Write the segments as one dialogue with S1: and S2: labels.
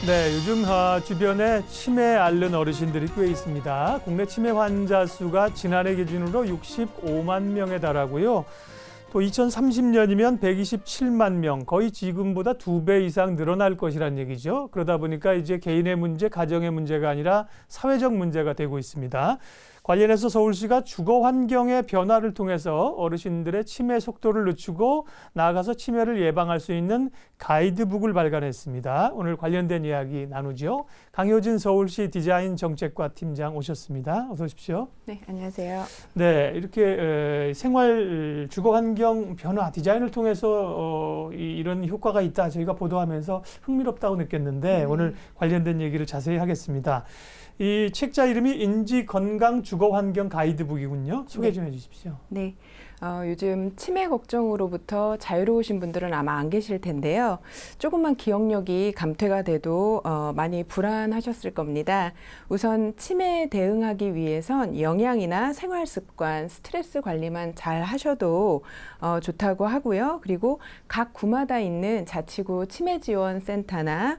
S1: 네, 요즘 주변에 치매 앓는 어르신들이 꽤 있습니다. 국내 치매 환자 수가 지난해 기준으로 65만 명에 달하고요. 또 2030년이면 127만 명, 거의 지금보다 2배 이상 늘어날 것이란 얘기죠. 그러다 보니까 이제 개인의 문제, 가정의 문제가 아니라 사회적 문제가 되고 있습니다. 관련해서 서울시가 주거 환경의 변화를 통해서 어르신들의 치매 속도를 늦추고 나아가서 치매를 예방할 수 있는 가이드북을 발간했습니다. 오늘 관련된 이야기 나누죠. 강효진 서울시 디자인 정책과 팀장 오셨습니다. 어서 오십시오.
S2: 네, 안녕하세요.
S1: 네, 이렇게 생활 주거 환경 변화 디자인을 통해서 이런 효과가 있다 저희가 보도하면서 흥미롭다고 느꼈는데 오늘 관련된 얘기를 자세히 하겠습니다. 이 책자 이름이 인지건강 주거환경 가이드북이군요. 소개 좀 해주십시오.
S2: 네. 요즘 치매 걱정으로부터 자유로우신 분들은 아마 안 계실 텐데요. 조금만 기억력이 감퇴가 돼도 많이 불안하셨을 겁니다. 우선 치매에 대응하기 위해선 영양이나 생활 습관, 스트레스 관리만 잘 하셔도 좋다고 하고요. 그리고 각 구마다 있는 자치구 치매지원센터나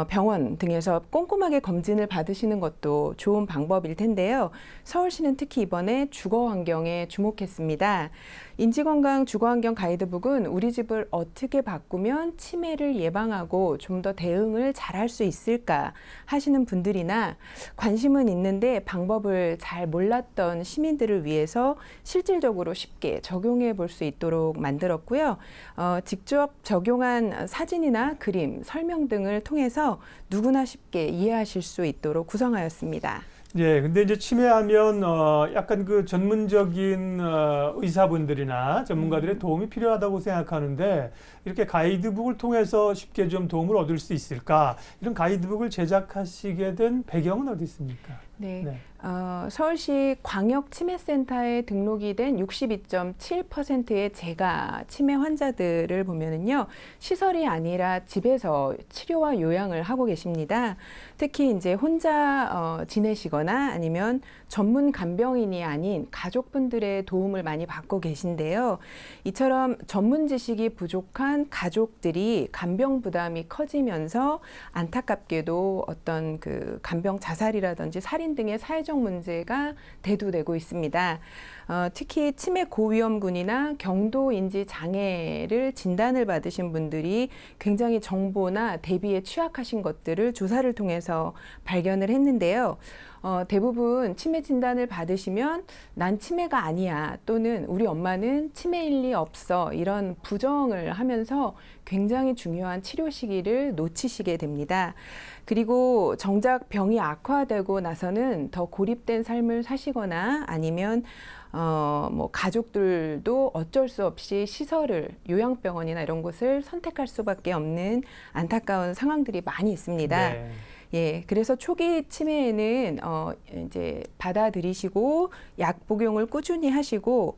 S2: 병원 등에서 꼼꼼하게 검진을 받으시는 것도 좋은 방법일 텐데요. 서울시는 특히 이번에 주거 환경에 주목했습니다. 인지건강 주거환경 가이드북은 우리 집을 어떻게 바꾸면 치매를 예방하고 좀 더 대응을 잘할 수 있을까 하시는 분들이나 관심은 있는데 방법을 잘 몰랐던 시민들을 위해서 실질적으로 쉽게 적용해 볼 수 있도록 만들었고요. 직접 적용한 사진이나 그림, 설명 등을 통해서 누구나 쉽게 이해하실 수 있도록 구성하였습니다.
S1: 예, 근데 이제 치매하면 약간 그 전문적인 의사분들이나 전문가들의 도움이 필요하다고 생각하는데 이렇게 가이드북을 통해서 쉽게 좀 도움을 얻을 수 있을까? 이런 가이드북을 제작하시게 된 배경은 어디 있습니까?
S2: 네.
S1: 네.
S2: 서울시 광역치매센터에 등록이 된 62.7%의 재가 치매 환자들을 보면은요, 시설이 아니라 집에서 치료와 요양을 하고 계십니다. 특히 이제 혼자 지내시거나 아니면 전문 간병인이 아닌 가족분들의 도움을 많이 받고 계신데요. 이처럼 전문 지식이 부족한 가족들이 간병 부담이 커지면서 안타깝게도 어떤 그 간병 자살이라든지 살인 등의 사회적 문제가 대두되고 있습니다. 특히 치매 고위험군이나 경도 인지 장애를 진단을 받으신 분들이 굉장히 정보나 대비에 취약하신 것들을 조사를 통해서 발견을 했는데요. 대부분 치매 진단을 받으시면 난 치매가 아니야 또는 우리 엄마는 치매일 리 없어 이런 부정을 하면서 굉장히 중요한 치료 시기를 놓치시게 됩니다. 그리고 정작 병이 악화되고 나서는 더 고립된 삶을 사시거나 아니면 뭐 가족들도 어쩔 수 없이 시설을 요양병원이나 이런 곳을 선택할 수밖에 없는 안타까운 상황들이 많이 있습니다.
S1: 네.
S2: 예, 그래서 초기 치매에는 이제 받아들이시고 약 복용을 꾸준히 하시고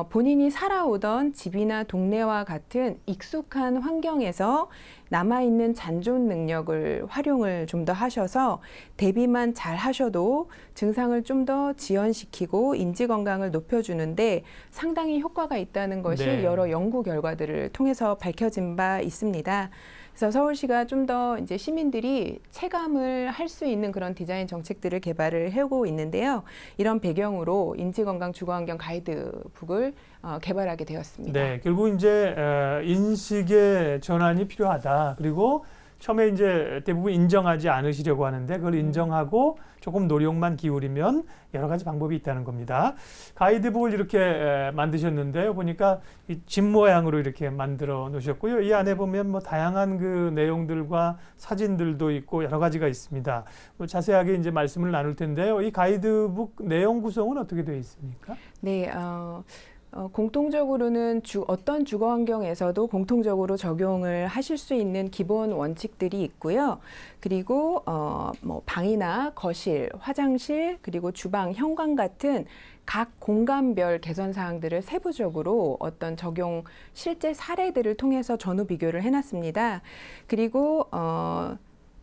S2: 본인이 살아오던 집이나 동네와 같은 익숙한 환경에서 남아있는 잔존 능력을 활용을 좀 더 하셔서 대비만 잘 하셔도 증상을 좀 더 지연시키고 인지 건강을 높여주는데 상당히 효과가 있다는 것이
S1: 네.
S2: 여러 연구 결과들을 통해서 밝혀진 바 있습니다. 그래서 서울시가 좀 더 이제 시민들이 체감을 할 수 있는 그런 디자인 정책들을 개발을 해오고 있는데요. 이런 배경으로 인지건강 주거환경 가이드북을 개발하게 되었습니다.
S1: 네, 결국 이제 인식의 전환이 필요하다. 그리고 처음에 이제 대부분 인정하지 않으시려고 하는데 그걸 인정하고 조금 노력만 기울이면 여러 가지 방법이 있다는 겁니다. 가이드북을 이렇게 만드셨는데요. 보니까 이 집 모양으로 이렇게 만들어 놓으셨고요. 이 안에 보면 뭐 다양한 그 내용들과 사진들도 있고 여러 가지가 있습니다. 뭐 자세하게 이제 말씀을 나눌 텐데요. 이 가이드북 내용 구성은 어떻게 되어 있습니까?
S2: 네, 공통적으로는 어떤 주거 환경에서도 공통적으로 적용을 하실 수 있는 기본 원칙들이 있고요. 그리고 뭐 방이나 거실, 화장실, 그리고 주방, 현관 같은 각 공간별 개선 사항들을 세부적으로 어떤 적용 실제 사례들을 통해서 전후 비교를 해놨습니다. 그리고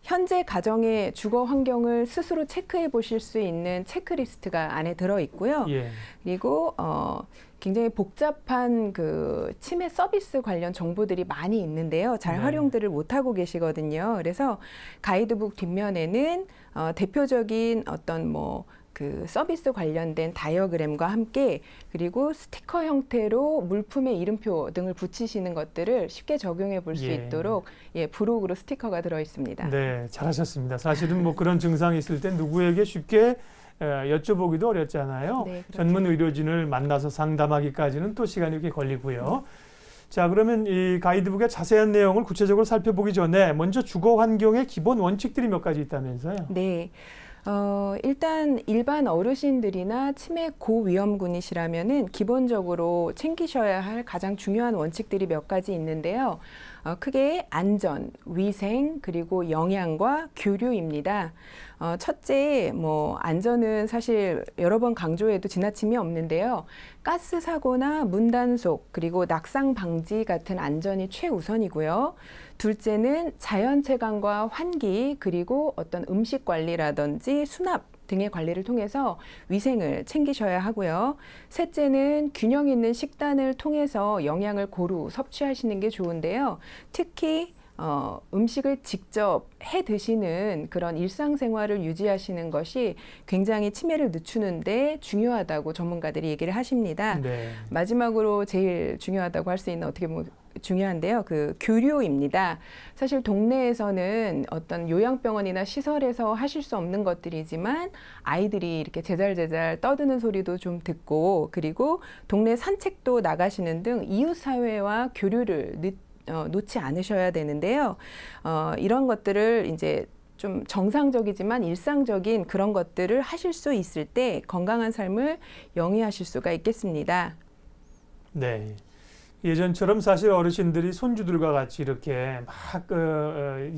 S2: 현재 가정의 주거 환경을 스스로 체크해 보실 수 있는 체크리스트가 안에 들어 있고요.
S1: 예.
S2: 그리고 굉장히 복잡한 그 치매 서비스 관련 정보들이 많이 있는데요. 잘
S1: 네.
S2: 활용들을 못하고 계시거든요. 그래서 가이드북 뒷면에는 대표적인 어떤 그 서비스 관련된 다이어그램과 함께 그리고 스티커 형태로 물품의 이름표 등을 붙이시는 것들을 쉽게 적용해 볼 수
S1: 예.
S2: 있도록 부록으로 스티커가 들어 있습니다.
S1: 네, 잘하셨습니다. 사실은 뭐 그런 증상이 있을 때 누구에게 쉽게 여쭤보기도 어렵잖아요.
S2: 네, 그렇죠.
S1: 전문 의료진을 만나서 상담하기까지는 또 시간이 꽤 걸리고요. 자, 그러면 이 가이드북의 자세한 내용을 구체적으로 살펴보기 전에 먼저 주거 환경의 기본 원칙들이 몇 가지 있다면서요?
S2: 네. 일단 일반 어르신들이나 치매 고위험군이시라면은 기본적으로 챙기셔야 할 가장 중요한 원칙들이 몇 가지 있는데요. 크게 안전, 위생, 그리고 영양과 교류입니다. 첫째, 안전은 사실 여러 번 강조해도 지나침이 없는데요. 가스 사고나 문단속, 그리고 낙상 방지 같은 안전이 최우선이고요. 둘째는 자연 채광과 환기, 그리고 어떤 음식 관리라든지 수납 등의 관리를 통해서 위생을 챙기셔야 하고요. 셋째는 균형 있는 식단을 통해서 영양을 고루 섭취하시는 게 좋은데요. 특히 음식을 직접 해 드시는 그런 일상생활을 유지하시는 것이 굉장히 치매를 늦추는데 중요하다고 전문가들이 얘기를 하십니다.
S1: 네.
S2: 마지막으로 제일 중요하다고 할 수 있는 어떻게 보면 중요한데요. 그 교류입니다. 사실 동네에서는 어떤 요양병원이나 시설에서 하실 수 없는 것들이지만 아이들이 이렇게 제잘제잘 떠드는 소리도 좀 듣고 그리고 동네 산책도 나가시는 등 이웃사회와 교류를 놓지 않으셔야 되는데요. 이런 것들을 이제 좀 정상적이지만 일상적인 그런 것들을 하실 수 있을 때 건강한 삶을 영위하실 수가 있겠습니다.
S1: 네. 예전처럼 사실 어르신들이 손주들과 같이 이렇게 막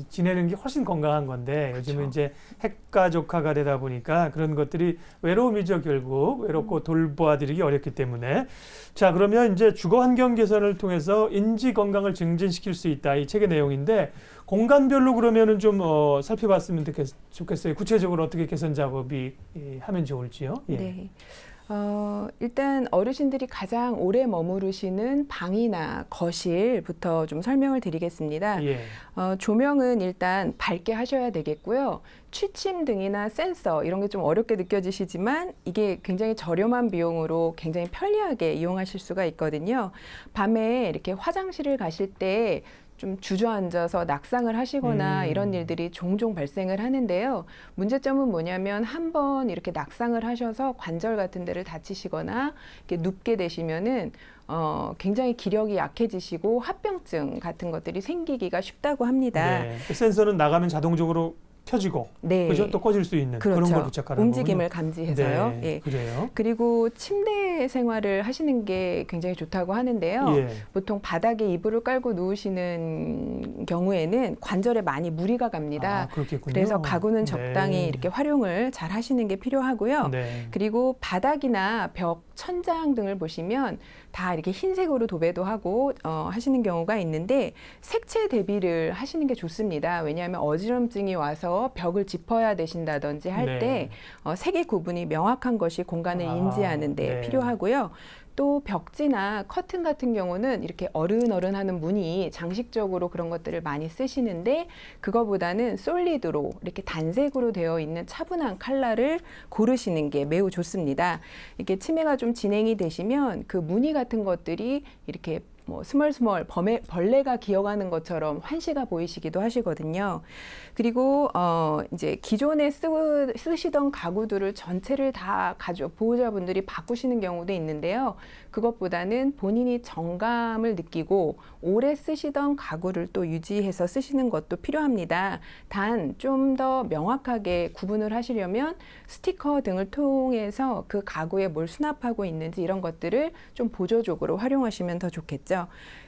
S1: 지내는 게 훨씬 건강한 건데 요즘은
S2: 그렇죠.
S1: 이제 핵가족화가 되다 보니까 그런 것들이 외로움이죠. 결국 외롭고 돌보아드리기 어렵기 때문에. 자, 그러면 이제 주거 환경 개선을 통해서 인지 건강을 증진시킬 수 있다. 이 책의 내용인데 공간별로 그러면은 좀 살펴봤으면 좋겠어요. 구체적으로 어떻게 개선 작업이 하면 좋을지요. 예.
S2: 네. 일단 어르신들이 가장 오래 머무르시는 방이나 거실부터 좀 설명을 드리겠습니다.
S1: 예.
S2: 조명은 일단 밝게 하셔야 되겠고요. 취침 등이나 센서 이런 게 좀 어렵게 느껴지시지만 이게 굉장히 저렴한 비용으로 굉장히 편리하게 이용하실 수가 있거든요. 밤에 이렇게 화장실을 가실 때 좀 주저앉아서 낙상을 하시거나 이런 일들이 종종 발생을 하는데요. 문제점은 뭐냐면 한번 이렇게 낙상을 하셔서 관절 같은 데를 다치시거나 이렇게 눕게 되시면은 굉장히 기력이 약해지시고 합병증 같은 것들이 생기기가 쉽다고 합니다.
S1: 네. 센서는 나가면 자동적으로 켜지고
S2: 네.
S1: 그죠? 또 꺼질 수 있는
S2: 그렇죠.
S1: 그런 걸 부착하는
S2: 움직임을
S1: 거군요.
S2: 감지해서요.
S1: 네,
S2: 예.
S1: 그래요.
S2: 그리고 침대 생활을 하시는 게 굉장히 좋다고 하는데요.
S1: 예.
S2: 보통 바닥에 이불을 깔고 누우시는 경우에는 관절에 많이 무리가 갑니다.
S1: 아, 그렇겠군요.
S2: 그래서 가구는
S1: 네.
S2: 적당히 이렇게 활용을 잘 하시는 게 필요하고요.
S1: 네.
S2: 그리고 바닥이나 벽, 천장 등을 보시면 다 이렇게 흰색으로 도배도 하고 하시는 경우가 있는데 색채 대비를 하시는 게 좋습니다. 왜냐하면 어지럼증이 와서 벽을 짚어야 되신다든지 할
S1: 네.
S2: 때 색의 구분이 명확한 것이 공간을 인지하는 데
S1: 네.
S2: 필요하고요. 또 벽지나 커튼 같은 경우는 이렇게 어른어른하는 무늬 장식적으로 그런 것들을 많이 쓰시는데 그거보다는 솔리드로 이렇게 단색으로 되어 있는 차분한 컬러를 고르시는 게 매우 좋습니다. 이렇게 치매가 좀 진행이 되시면 그 무늬 같은 것들이 이렇게 스멀스멀 벌레가 기어가는 것처럼 환시가 보이시기도 하시거든요. 그리고 이제 기존에 쓰시던 가구들을 전체를 다 보호자분들이 바꾸시는 경우도 있는데요. 그것보다는 본인이 정감을 느끼고 오래 쓰시던 가구를 또 유지해서 쓰시는 것도 필요합니다. 단 좀 더 명확하게 구분을 하시려면 스티커 등을 통해서 그 가구에 뭘 수납하고 있는지 이런 것들을 좀 보조적으로 활용하시면 더 좋겠죠.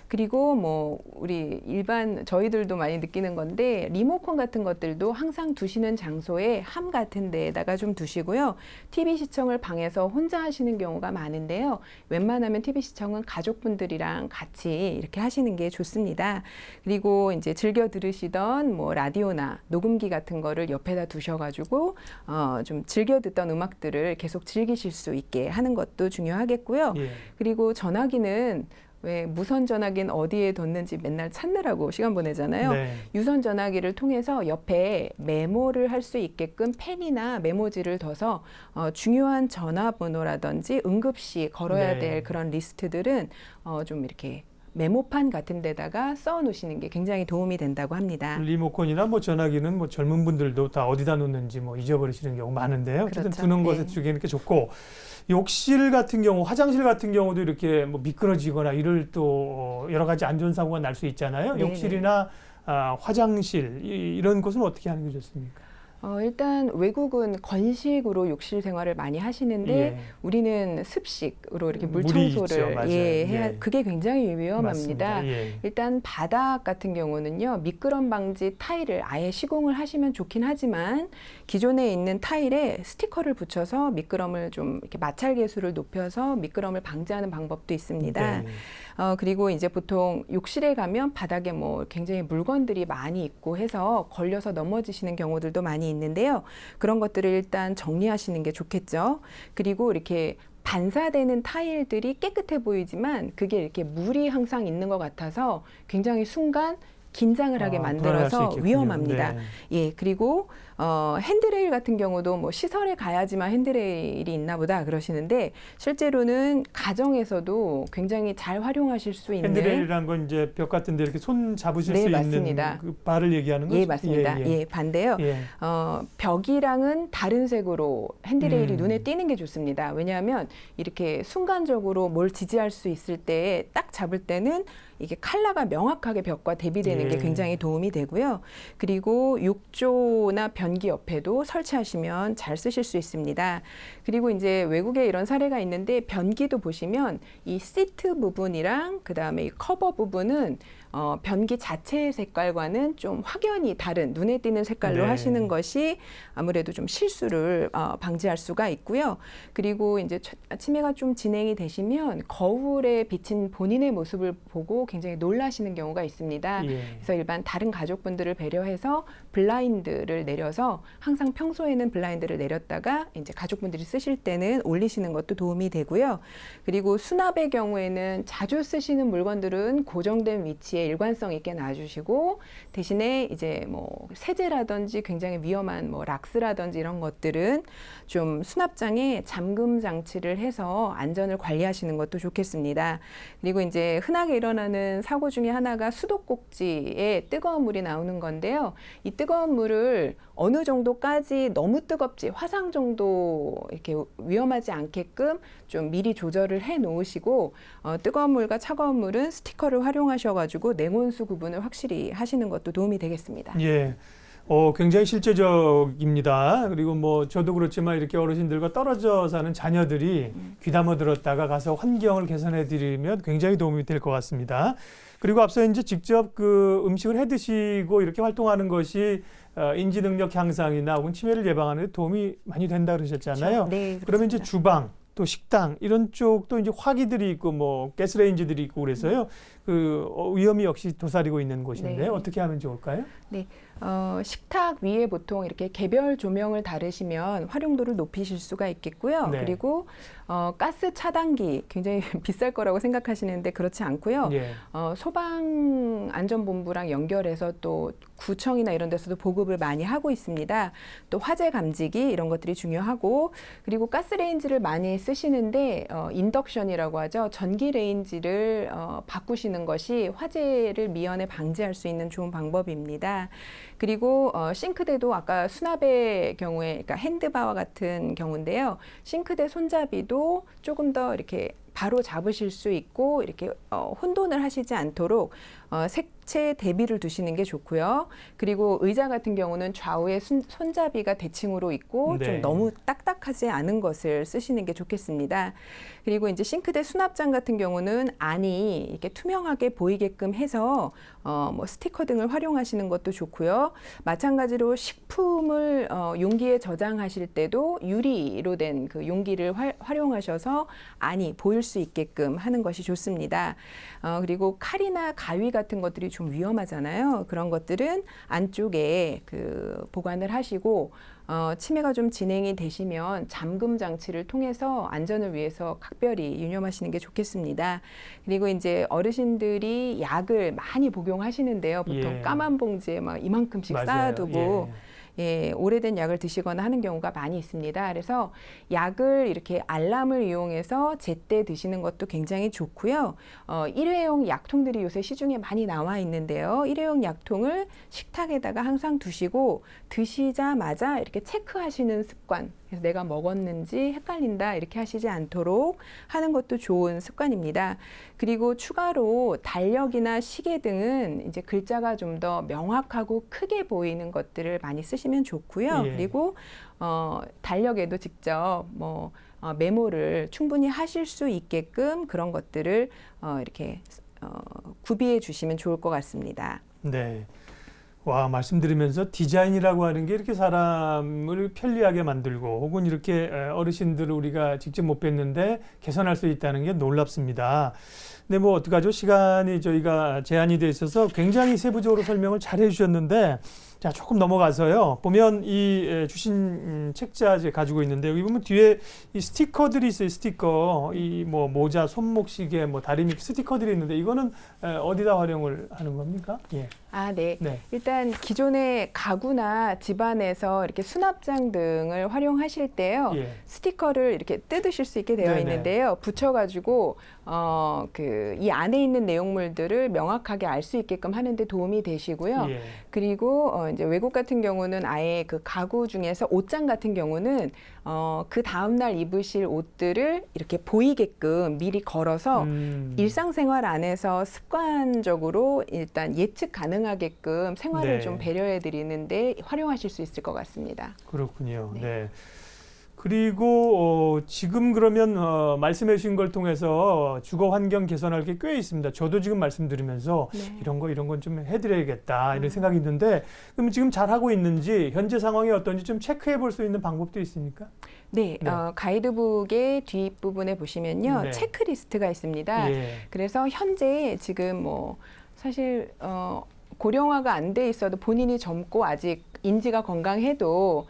S2: 그리고 우리 일반 저희들도 많이 느끼는 건데 리모컨 같은 것들도 항상 두시는 장소에 함 같은 데에다가 좀 두시고요. TV 시청을 방에서 혼자 하시는 경우가 많은데요. 웬만하면 TV 시청은 가족분들이랑 같이 이렇게 하시는 게 좋습니다. 그리고 이제 즐겨 들으시던 뭐 라디오나 녹음기 같은 거를 옆에다 두셔가지고 좀 즐겨 듣던 음악들을 계속 즐기실 수 있게 하는 것도 중요하겠고요.
S1: 예.
S2: 그리고 전화기는 왜 무선 전화기는 어디에 뒀는지 맨날 찾느라고 시간 보내잖아요.
S1: 네.
S2: 유선 전화기를 통해서 옆에 메모를 할 수 있게끔 펜이나 메모지를 둬서 중요한 전화번호라든지 응급시 걸어야
S1: 네.
S2: 될 그런 리스트들은 좀 이렇게 메모판 같은 데다가 써 놓으시는 게 굉장히 도움이 된다고 합니다.
S1: 리모컨이나 뭐 전화기는 뭐 젊은 분들도 다 어디다 놓는지 뭐 잊어버리시는 경우 많은데요. 어쨌든
S2: 그렇죠.
S1: 두는
S2: 네.
S1: 것에 두기는 게 좋고, 욕실 같은 경우, 화장실 같은 경우도 이렇게 뭐 미끄러지거나 이럴 또 여러 가지 안전 사고가 날 수 있잖아요.
S2: 네네.
S1: 욕실이나 화장실 이런 곳은 어떻게 하는 게 좋습니까?
S2: 일단 외국은 건식으로 욕실 생활을 많이 하시는데
S1: 예.
S2: 우리는 습식으로 이렇게 물
S1: 물이
S2: 청소를
S1: 있죠. 맞아요.
S2: 해야
S1: 예.
S2: 그게 굉장히 위험합니다.
S1: 맞습니다. 예.
S2: 일단 바닥 같은 경우는요, 미끄럼 방지 타일을 아예 시공을 하시면 좋긴 하지만 기존에 있는 타일에 스티커를 붙여서 미끄럼을 좀 이렇게 마찰 계수를 높여서 미끄럼을 방지하는 방법도 있습니다.
S1: 네.
S2: 그리고 이제 보통 욕실에 가면 바닥에 뭐 굉장히 물건들이 많이 있고 해서 걸려서 넘어지시는 경우들도 많이 있는데요. 그런 것들을 일단 정리하시는 게 좋겠죠. 그리고 이렇게 반사되는 타일들이 깨끗해 보이지만 그게 이렇게 물이 항상 있는 것 같아서 굉장히 순간 긴장을 하게
S1: 불안할 수
S2: 만들어서
S1: 있겠군요.
S2: 위험합니다.
S1: 네.
S2: 예, 그리고 핸드레일 같은 경우도 뭐 시설에 가야지만 핸드레일이 있나 보다 그러시는데 실제로는 가정에서도 굉장히 잘 활용하실 수 있는
S1: 핸드레일이란 건 이제 벽 같은 데 이렇게 손 잡으실
S2: 네,
S1: 수
S2: 맞습니다.
S1: 있는 그 바를 얘기하는 거죠?
S2: 예, 맞습니다. 예, 반대요.
S1: 예.
S2: 벽이랑은 다른 색으로 핸드레일이
S1: 음.
S2: 눈에 띄는 게 좋습니다. 왜냐하면 이렇게 순간적으로 뭘 지지할 수 있을 때 딱 잡을 때는 이게 컬러가 명확하게 벽과 대비되는 게
S1: 예.
S2: 굉장히 도움이 되고요. 그리고 욕조나 변기 옆에도 설치하시면 잘 쓰실 수 있습니다. 그리고 이제 외국에 이런 사례가 있는데 변기도 보시면 이 시트 부분이랑 그다음에 이 커버 부분은 변기 자체의 색깔과는 좀 확연히 다른 눈에 띄는 색깔로
S1: 네.
S2: 하시는 것이 아무래도 좀 실수를 방지할 수가 있고요. 그리고 이제 치매가 좀 진행이 되시면 거울에 비친 본인의 모습을 보고 굉장히 놀라시는 경우가 있습니다.
S1: 예.
S2: 그래서 일반 다른 가족분들을 배려해서 블라인드를 내려서 항상 평소에는 블라인드를 내렸다가 이제 가족분들이 쓰실 때는 올리시는 것도 도움이 되고요. 그리고 수납의 경우에는 자주 쓰시는 물건들은 고정된 위치에 일관성 있게 놔주시고 대신에 이제 뭐 세제라든지 굉장히 위험한 뭐 락스라든지 이런 것들은 좀 수납장에 잠금 장치를 해서 안전을 관리하시는 것도 좋겠습니다. 그리고 이제 흔하게 일어나는 사고 중에 하나가 수도꼭지에 뜨거운 물이 나오는 건데요. 이 뜨거운 물을 어느 정도까지 너무 뜨겁지 화상 정도 이렇게 위험하지 않게끔 좀 미리 조절을 해 놓으시고 뜨거운 물과 차가운 물은 스티커를 활용하셔가지고 냉온수 구분을 확실히 하시는 것도 도움이 되겠습니다.
S1: 예. 굉장히 실제적입니다. 그리고 뭐 저도 그렇지만 이렇게 어르신들과 떨어져 사는 자녀들이 귀담아 들었다가 가서 환경을 개선해 드리면 굉장히 도움이 될 것 같습니다. 그리고 앞서 이제 직접 그 음식을 해 드시고 이렇게 활동하는 것이 인지 능력 향상이나 혹은 치매를 예방하는 데 도움이 많이 된다 그러셨잖아요.
S2: 그렇죠? 네,
S1: 그러면 이제
S2: 그렇습니다.
S1: 주방 또 식당 이런 쪽도 이제 화기들이 있고 뭐 가스레인지들이 있고 그래서요. 그 위험이 역시 도사리고 있는 곳인데
S2: 네.
S1: 어떻게 하면 좋을까요?
S2: 네, 식탁 위에 보통 이렇게 개별 조명을 다르시면 활용도를 높이실 수가 있겠고요.
S1: 네.
S2: 그리고 가스 차단기 굉장히 비쌀 거라고 생각하시는데 그렇지 않고요.
S1: 예.
S2: 소방안전본부랑 연결해서 또 구청이나 이런 데서도 보급을 많이 하고 있습니다. 또 화재 감지기 이런 것들이 중요하고 그리고 가스레인지를 많이 쓰시는데 인덕션이라고 하죠. 전기 레인지를 바꾸시는 것이 화재를 미연에 방지할 수 있는 좋은 방법입니다. 그리고 싱크대도 아까 수납의 경우에 그러니까 핸드바와 같은 경우인데요. 싱크대 손잡이도 조금 더 이렇게 바로 잡으실 수 있고 이렇게 혼돈을 하시지 않도록 하체 대비를 두시는 게 좋고요. 그리고 의자 같은 경우는 좌우에 손잡이가 대칭으로 있고
S1: 네.
S2: 좀 너무 딱딱하지 않은 것을 쓰시는 게 좋겠습니다. 그리고 이제 싱크대 수납장 같은 경우는 안이 이렇게 투명하게 보이게끔 해서 뭐 스티커 등을 활용하시는 것도 좋고요. 마찬가지로 식품을 용기에 저장하실 때도 유리로 된 그 용기를 활용하셔서 안이 보일 수 있게끔 하는 것이 좋습니다. 그리고 칼이나 가위 같은 것들이 좀 위험하잖아요. 그런 것들은 안쪽에 그 보관을 하시고 치매가 좀 진행이 되시면 잠금 장치를 통해서 안전을 위해서 각별히 유념하시는 게 좋겠습니다. 그리고 이제 어르신들이 약을 많이 복용하시는데요. 보통
S1: 예.
S2: 까만 봉지에 막 이만큼씩
S1: 맞아요.
S2: 쌓아두고
S1: 예.
S2: 예, 오래된 약을 드시거나 하는 경우가 많이 있습니다. 그래서 약을 이렇게 알람을 이용해서 제때 드시는 것도 굉장히 좋고요. 일회용 약통들이 요새 시중에 많이 나와 있는데요. 일회용 약통을 식탁에다가 항상 두시고 드시자마자 이렇게 체크하시는 습관. 그래서 내가 먹었는지 헷갈린다 이렇게 하시지 않도록 하는 것도 좋은 습관입니다. 그리고 추가로 달력이나 시계 등은 이제 글자가 좀 더 명확하고 크게 보이는 것들을 많이 쓰시면 좋고요.
S1: 예.
S2: 그리고 달력에도 직접 메모를 충분히 하실 수 있게끔 그런 것들을 이렇게 구비해 주시면 좋을 것 같습니다.
S1: 네. 와, 말씀드리면서 디자인이라고 하는 게 이렇게 사람을 편리하게 만들고 혹은 이렇게 어르신들을 우리가 직접 못 뵀는데 개선할 수 있다는 게 놀랍습니다. 근데 뭐 어떡하죠? 시간이 저희가 제한이 돼 있어서 굉장히 세부적으로 설명을 잘 해주셨는데 자, 조금 넘어가서요. 보면 이 주신 책자 가지고 있는데 여기 보면 뒤에 이 스티커들이 있어요. 스티커, 이 뭐 모자, 손목시계, 뭐 다리미 스티커들이 있는데 이거는 어디다 활용을 하는 겁니까? 예.
S2: 아, 네.
S1: 네.
S2: 일단 기존의 가구나 집안에서 이렇게 수납장 등을 활용하실 때요.
S1: 예.
S2: 스티커를 이렇게 뜯으실 수 있게 되어
S1: 네네.
S2: 있는데요. 붙여가지고 이 안에 있는 내용물들을 명확하게 알 수 있게끔 하는데 도움이 되시고요.
S1: 예.
S2: 그리고 이제 외국 같은 경우는 아예 그 가구 중에서 옷장 같은 경우는 그 다음 날 입으실 옷들을 이렇게 보이게끔 미리 걸어서 일상생활 안에서 습관적으로 일단 예측 가능하게끔 생활을
S1: 네.
S2: 좀 배려해 드리는데 활용하실 수 있을 것 같습니다.
S1: 그렇군요.
S2: 네.
S1: 네. 그리고 지금 그러면 말씀해 주신 걸 통해서 주거 환경 개선할 게 꽤 있습니다. 저도 지금 말씀드리면서
S2: 네.
S1: 이런 건 좀 해드려야겠다 이런 생각이 있는데 그럼 지금 잘 하고 있는지 현재 상황이 어떤지 좀 체크해 볼 수 있는 방법도 있습니까?
S2: 네,
S1: 네.
S2: 가이드북의 뒷부분에 보시면요.
S1: 네.
S2: 체크리스트가 있습니다.
S1: 예.
S2: 그래서 현재 지금 사실 고령화가 안 돼 있어도 본인이 젊고 아직 인지가 건강해도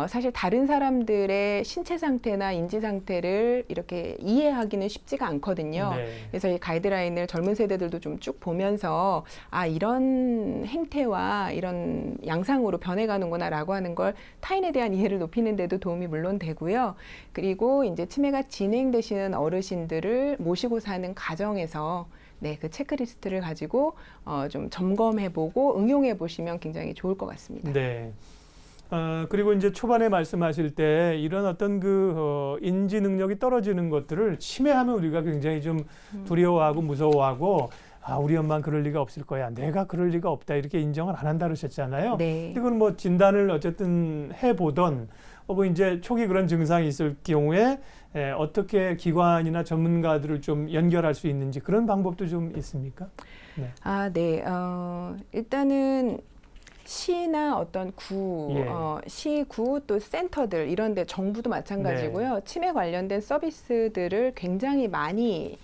S2: 사실 다른 사람들의 신체 상태나 인지 상태를 이렇게 이해하기는 쉽지가 않거든요.
S1: 네.
S2: 그래서 이 가이드라인을 젊은 세대들도 좀 쭉 보면서 이런 행태와 이런 양상으로 변해가는구나라고 하는 걸 타인에 대한 이해를 높이는 데도 도움이 물론 되고요. 그리고 이제 치매가 진행되시는 어르신들을 모시고 사는 가정에서 네, 그 체크리스트를 가지고 좀 점검해보고 응용해보시면 굉장히 좋을 것 같습니다.
S1: 네. 그리고 이제 초반에 말씀하실 때 이런 어떤 인지 능력이 떨어지는 것들을 치매하면 우리가 굉장히 좀 두려워하고 무서워하고 우리 엄마는 그럴 리가 없을 거야. 내가 그럴 리가 없다. 이렇게 인정을 안 한다 그러셨잖아요.
S2: 네.
S1: 그건 뭐 진단을 어쨌든 해보던 뭐 이제 초기 그런 증상이 있을 경우에 어떻게 기관이나 전문가들을 좀 연결할 수 있는지 그런 방법도 좀 있습니까? 네.
S2: 네. 일단은 시나 어떤 구,
S1: 예.
S2: 시구 또 센터들 이런 데 정부도 마찬가지고요. 치매 관련된 서비스들을 굉장히 많이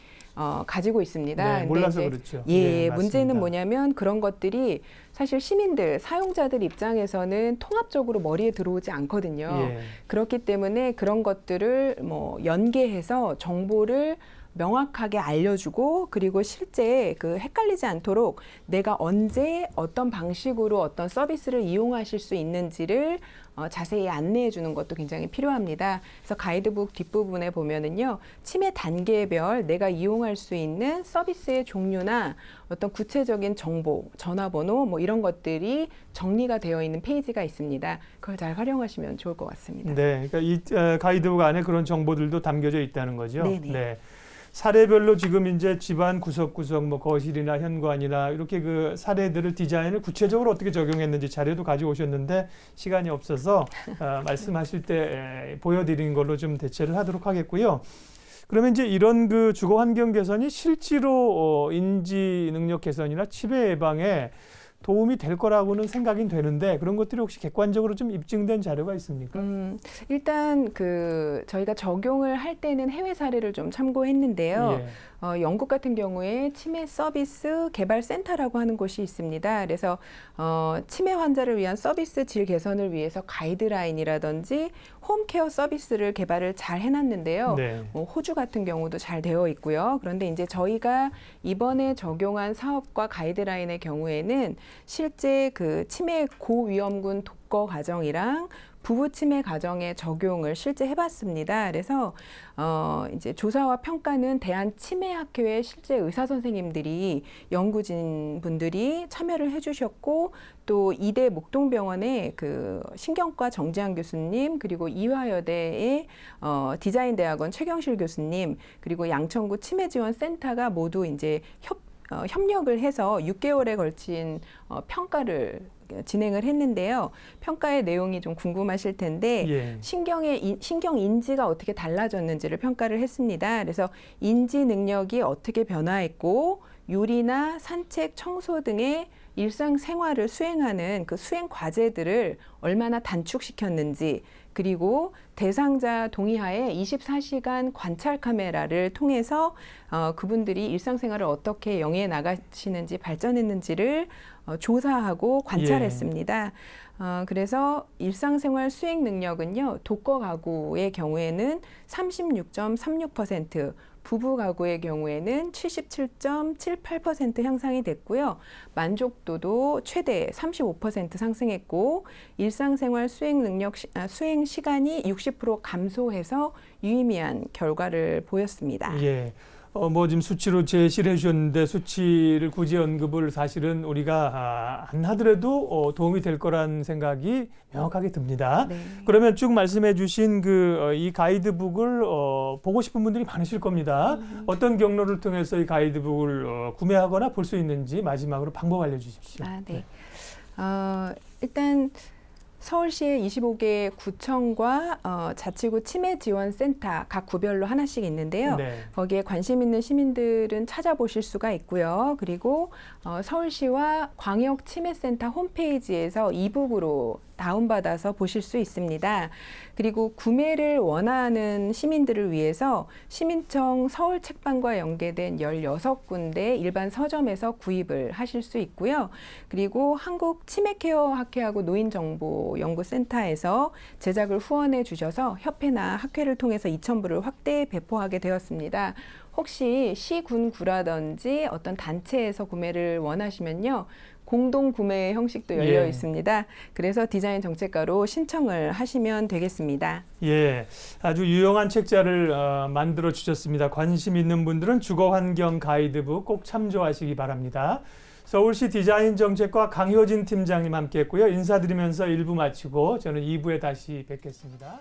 S2: 가지고 있습니다.
S1: 네,
S2: 근데
S1: 몰라서
S2: 이제
S1: 그렇죠.
S2: 예,
S1: 맞습니다.
S2: 문제는 뭐냐면 그런 것들이 사실 시민들, 사용자들 입장에서는 통합적으로 머리에 들어오지 않거든요.
S1: 예.
S2: 그렇기 때문에 그런 것들을 연계해서 정보를 명확하게 알려주고 그리고 실제 헷갈리지 않도록 내가 언제 어떤 방식으로 어떤 서비스를 이용하실 수 있는지를 자세히 안내해 주는 것도 굉장히 필요합니다. 그래서 가이드북 뒷부분에 보면은요, 치매 단계별 내가 이용할 수 있는 서비스의 종류나 어떤 구체적인 정보, 전화번호 이런 것들이 정리가 되어 있는 페이지가 있습니다. 그걸 잘 활용하시면 좋을 것 같습니다.
S1: 네, 그러니까 이 가이드북 안에 그런 정보들도 담겨져 있다는 거죠.
S2: 네네.
S1: 네. 사례별로 지금 이제 집안 구석구석 뭐 거실이나 현관이나 이렇게 그 사례들을 디자인을 구체적으로 어떻게 적용했는지 자료도 가져오셨는데 시간이 없어서 말씀하실 때 보여드린 걸로 좀 대체를 하도록 하겠고요. 그러면 이제 이런 그 주거 환경 개선이 실제로 인지 능력 개선이나 치매 예방에 도움이 될 거라고는 생각이 되는데 그런 것들이 혹시 객관적으로 좀 입증된 자료가 있습니까?
S2: 일단 저희가 적용을 할 때는 해외 사례를 좀 참고했는데요.
S1: 예.
S2: 영국 같은 경우에 치매 서비스 개발 센터라고 하는 곳이 있습니다. 그래서 치매 환자를 위한 서비스 질 개선을 위해서 가이드라인이라든지 홈케어 서비스를 개발을 잘 해놨는데요.
S1: 네.
S2: 호주 같은 경우도 잘 되어 있고요. 그런데 이제 저희가 이번에 적용한 사업과 가이드라인의 경우에는 실제 그 치매 고위험군 독거 가정이랑 부부 치매 가정의 적용을 실제 해봤습니다. 그래서 이제 조사와 평가는 대한치매학회의 실제 의사 선생님들이 연구진 분들이 참여를 해주셨고 또 이대 목동병원의 그 신경과 정지한 교수님 그리고 이화여대의 디자인대학원 최경실 교수님 그리고 양천구 치매지원센터가 모두 이제 협력을 해서 6개월에 걸친 평가를 진행을 했는데요. 평가의 내용이 좀 궁금하실 텐데
S1: 예.
S2: 신경 인지가 어떻게 달라졌는지를 평가를 했습니다. 그래서 인지 능력이 어떻게 변화했고 요리나 산책, 청소 등의 일상생활을 수행하는 그 수행 과제들을 얼마나 단축시켰는지 그리고 대상자 동의하에 24시간 관찰 카메라를 통해서 그분들이 일상생활을 어떻게 영위해 나가시는지 발전했는지를 조사하고 관찰했습니다. 그래서 일상생활 수행 능력은요. 독거 가구의 경우에는 36.36%, 부부 가구의 경우에는 77.78% 향상이 됐고요. 만족도도 최대 35% 상승했고 일상생활 수행 능력 수행 시간이 60% 감소해서 유의미한 결과를 보였습니다.
S1: 예. 뭐 지금 수치로 제시를 해주셨는데 수치를 굳이 언급을 사실은 우리가 안 하더라도 도움이 될 거란 생각이 명확하게 듭니다.
S2: 네.
S1: 그러면 쭉 말씀해주신 이 가이드북을 보고 싶은 분들이 많으실 겁니다. 어떤 경로를 통해서 이 가이드북을 구매하거나 볼 수 있는지 마지막으로 방법 알려주십시오.
S2: 네. 일단 서울시의 25개 구청과 자치구 치매지원센터 각 구별로 하나씩 있는데요.
S1: 네.
S2: 거기에 관심 있는 시민들은 찾아보실 수가 있고요. 그리고 서울시와 광역치매센터 홈페이지에서 이북으로 다운받아서 보실 수 있습니다. 그리고 구매를 원하는 시민들을 위해서 시민청 서울 책방과 연계된 16군데 일반 서점에서 구입을 하실 수 있고요. 그리고 한국 치매케어 학회하고 노인정보연구센터에서 제작을 후원해 주셔서 협회나 학회를 통해서 2,000부를 확대 배포하게 되었습니다. 혹시 시군구라든지 어떤 단체에서 구매를 원하시면요. 공동 구매 형식도 열려
S1: 예. 있습니다.
S2: 그래서 디자인 정책과로 신청을 하시면 되겠습니다.
S1: 예, 아주 유용한 책자를 만들어 주셨습니다. 관심 있는 분들은 주거환경 가이드북 꼭 참조하시기 바랍니다. 서울시 디자인 정책과 강효진 팀장님 함께했고요. 인사드리면서 1부 마치고 저는 2부에 다시 뵙겠습니다.